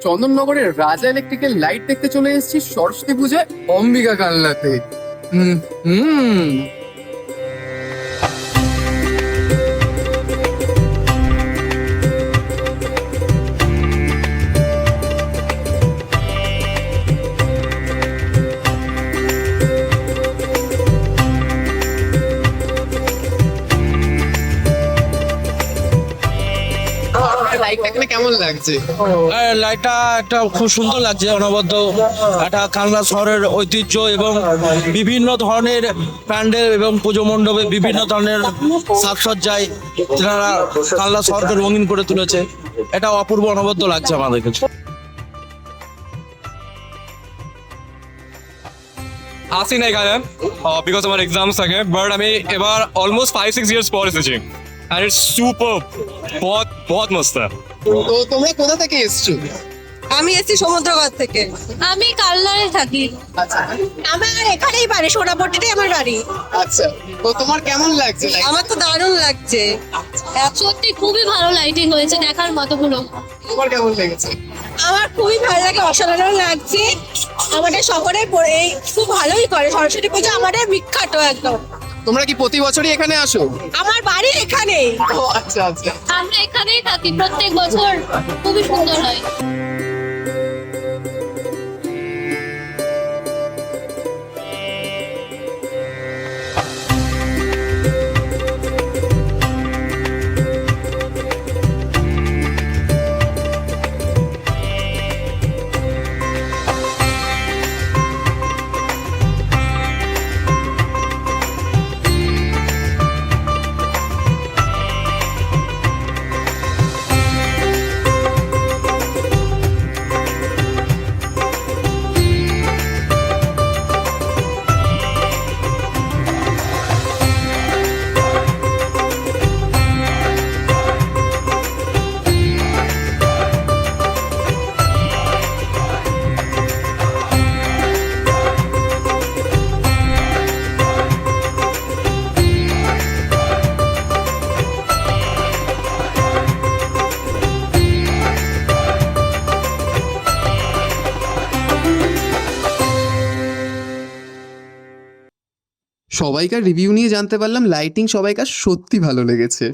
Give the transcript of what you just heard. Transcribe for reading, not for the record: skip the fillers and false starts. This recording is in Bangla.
চন্দননগরের রাজা ইলেকট্রিক্যাল লাইট দেখতে চলে এসেছি সরস্বতী পূজায় অম্বিকা কালনাতে। হুম হুম লাইটটা এখানে কেমন লাগছে? লাইটটা একটা খুব সুন্দর লাগছে, অনবদ্য একটা কালনা শহরের ঐতিহ্য এবং বিভিন্ন ধরনের প্যান্ডেল এবং পুজো মণ্ডপে বিভিন্ন ধরনের সাজসজ্জায় যারা কালনা শহরকে রঙিন করে তুলেছে। এটা অপূর্ব অনবদ্য লাগছে আমাদের কাছে। আসি না এখানে বিকজ আমার এক্সামস থাকে, বাট আমি এবার অলমোস্ট 5-6 ইয়ার্স পর এসেছি and it's super বহুত বহুত মস্ত। তো তোমরা কোথা থেকে এসছো? আমি এসেছি সমুদ্রগড় থেকে। আমি কালনায় থাকি। আচ্ছা আমার এখানেই বাড়ি, সোনাপট্টিতেই আমার বাড়ি। আচ্ছা, তো তোমার কেমন লাগছে লাইট? আমার তো দারুণ লাগছে। সত্যি খুবই ভালো লাইটিং হয়েছে, দেখার মতো পুরো। তোমার কেমন লেগেছে? আমার খুবই ভালো লাগে, অসাধারণ লাগছে। আমাদের শহরে এই খুব ভালোই করে সরস্বতী পুজো, আমাদের বিখ্যাত একদম। তোমরা কি প্রতি বছরই এখানে আসো? আমার বাড়ি এখানেই। ও আচ্ছা আচ্ছা। আমরা এখানেই থাকি, প্রত্যেক বছর খুবই সুন্দর হয়। সবাইকার রিভিউ নিয়ে জানতে পারলাম লাইটিং সবাইকার সত্যি ভালো লেগেছে।